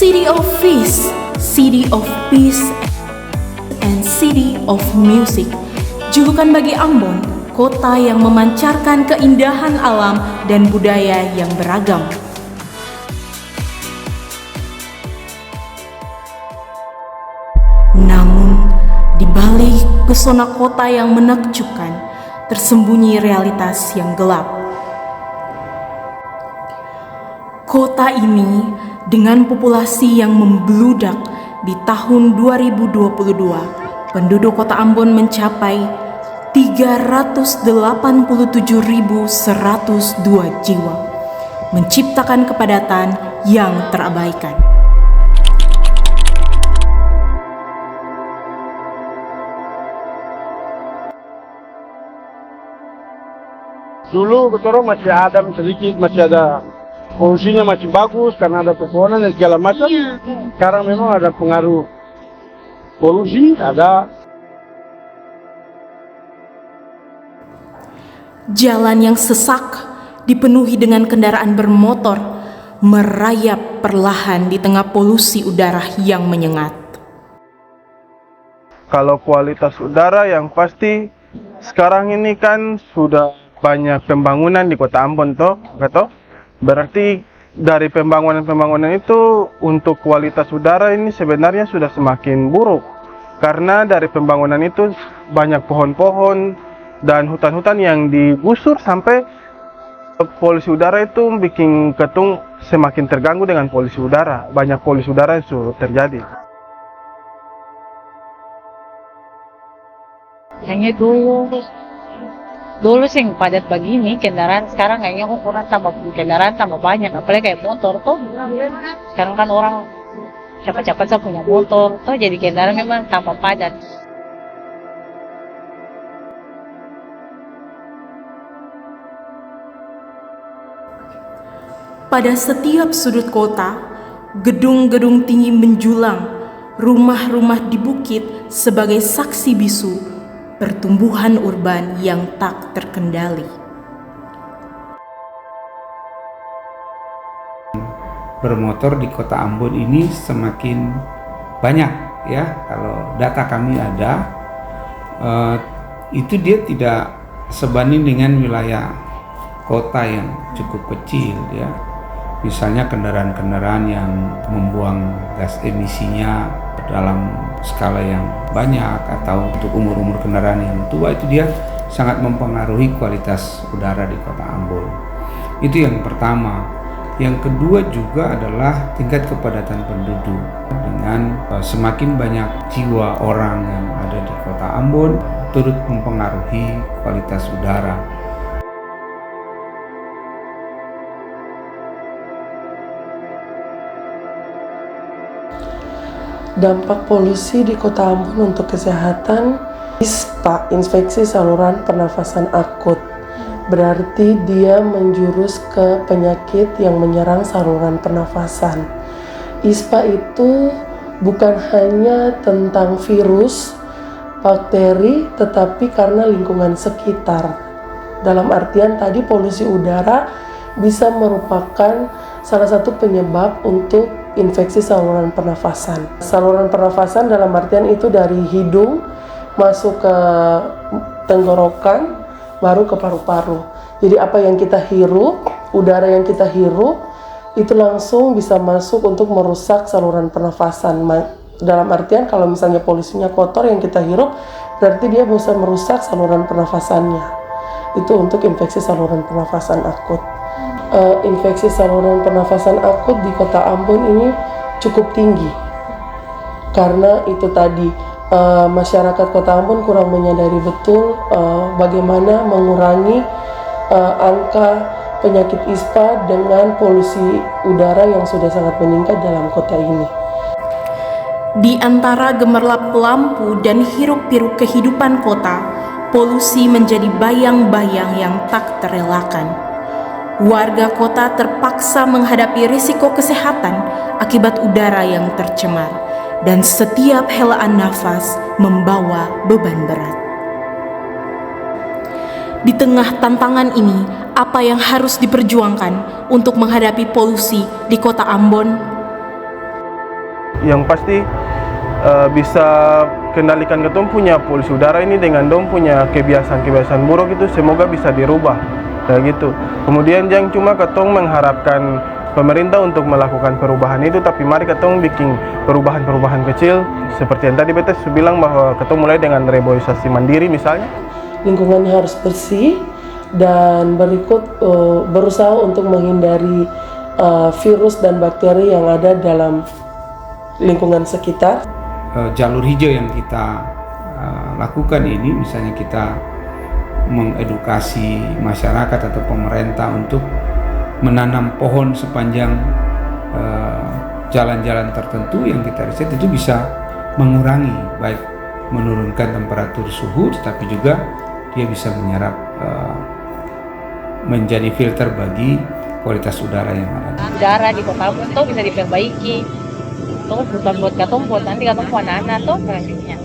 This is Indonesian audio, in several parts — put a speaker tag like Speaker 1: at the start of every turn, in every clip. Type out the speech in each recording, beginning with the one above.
Speaker 1: City of Peace, City of Peace, and City of Music. Julukan bagi Ambon, kota yang memancarkan keindahan alam dan budaya yang beragam. Namun, di balik pesona kota yang menakjubkan, tersembunyi realitas yang gelap. Kota ini dengan populasi yang membludak di tahun 2022, penduduk kota Ambon mencapai 387.102 jiwa, menciptakan kepadatan yang terabaikan.
Speaker 2: Dulu betul masih ada sedikit, masih ada polusinya masih bagus karena ada pepohonan dan segala macam. Sekarang memang ada pengaruh polusi, ada.
Speaker 1: Jalan yang sesak dipenuhi dengan kendaraan bermotor merayap perlahan di tengah polusi udara yang menyengat.
Speaker 2: Kalau kualitas udara yang pasti sekarang ini kan sudah banyak pembangunan di kota Ambon toh. Berarti dari pembangunan itu untuk kualitas udara ini sebenarnya sudah semakin buruk. Karena dari pembangunan itu banyak pohon-pohon dan hutan-hutan yang digusur sampai polusi udara itu bikin ketung semakin terganggu dengan polusi udara. Banyak polusi udara yang sudah terjadi.
Speaker 3: Kayaknya dulu sih padat begini kendaraan, sekarang kayaknya kurang, tambah kendaraan tambah banyak, apalagi kayak motor tuh. Sekarang kan orang cepat-cepat saya punya motor tuh, jadi kendaraan memang tambah padat.
Speaker 1: Pada setiap sudut kota, gedung-gedung tinggi menjulang, rumah-rumah di bukit sebagai saksi bisu pertumbuhan urban yang tak terkendali.
Speaker 4: Bermotor di kota Ambon ini semakin banyak ya. Kalau data kami ada, itu dia tidak sebanding dengan wilayah kota yang cukup kecil ya. Misalnya kendaraan-kendaraan yang membuang gas emisinya dalam skala yang banyak, atau untuk umur-umur kendaraan yang tua, itu dia sangat mempengaruhi kualitas udara di kota Ambon. Itu yang pertama. Yang kedua juga adalah tingkat kepadatan penduduk. Dengan semakin banyak jiwa orang yang ada di kota Ambon, turut mempengaruhi kualitas udara.
Speaker 5: Dampak polusi di kota Ambon untuk kesehatan, ISPA, infeksi saluran pernafasan akut. Berarti dia menjurus ke penyakit yang menyerang saluran pernafasan. ISPA itu bukan hanya tentang virus, bakteri, tetapi karena lingkungan sekitar. Dalam artian tadi polusi udara bisa merupakan salah satu penyebab untuk infeksi saluran pernafasan. Saluran pernafasan dalam artian itu dari hidung masuk ke tenggorokan, baru ke paru-paru. Jadi apa yang kita hirup, udara yang kita hirup, itu langsung bisa masuk untuk merusak saluran pernafasan. Dalam artian kalau misalnya polusinya kotor yang kita hirup, berarti dia bisa merusak saluran pernafasannya. Itu untuk infeksi saluran pernafasan akut. Infeksi saluran pernafasan akut di kota Ambon ini cukup tinggi karena itu tadi masyarakat kota Ambon kurang menyadari betul bagaimana mengurangi angka penyakit ISPA dengan polusi udara yang sudah sangat meningkat dalam kota ini.
Speaker 1: Di antara gemerlap lampu dan hiruk-pikuk kehidupan kota, polusi menjadi bayang-bayang yang tak terelakkan. Warga kota terpaksa menghadapi risiko kesehatan akibat udara yang tercemar, dan setiap helaan nafas membawa beban berat. Di tengah tantangan ini, apa yang harus diperjuangkan untuk menghadapi polusi di kota Ambon?
Speaker 2: yang pasti bisa kendalikan ketong punya polusi udara ini dengan dong punya kebiasaan-kebiasaan buruk itu semoga bisa dirubah kayak gitu. Kemudian jangan cuma ketong mengharapkan pemerintah untuk melakukan perubahan itu, tapi mari ketong bikin perubahan-perubahan kecil seperti yang tadi beta bilang bahwa ketong mulai dengan reboisasi mandiri misalnya.
Speaker 5: Lingkungannya harus bersih dan berusaha untuk menghindari virus dan bakteri yang ada dalam lingkungan sekitar.
Speaker 4: Jalur hijau yang kita lakukan ini, misalnya kita mengedukasi masyarakat atau pemerintah untuk menanam pohon sepanjang jalan-jalan tertentu yang kita riset, itu bisa mengurangi, baik menurunkan temperatur suhu, tetapi juga dia bisa menyerap, menjadi filter bagi kualitas udara yang ada.
Speaker 3: Udara di kota Ambon tuh bisa diperbaiki. Tuh bukan buat katong, buat nanti katong buat anak tuh selanjutnya.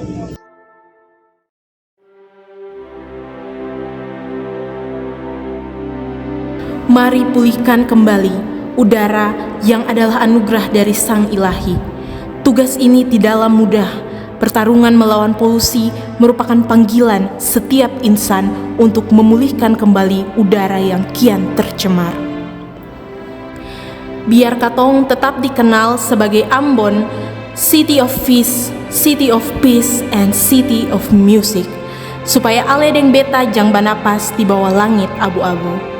Speaker 1: Mari pulihkan kembali udara yang adalah anugerah dari Sang Ilahi. Tugas ini tidaklah mudah. Pertarungan melawan polusi merupakan panggilan setiap insan untuk memulihkan kembali udara yang kian tercemar. Biar katong tetap dikenal sebagai Ambon, City of Peace, City of Peace, and City of Music, supaya ale deng beta jang banapas di bawah langit abu-abu.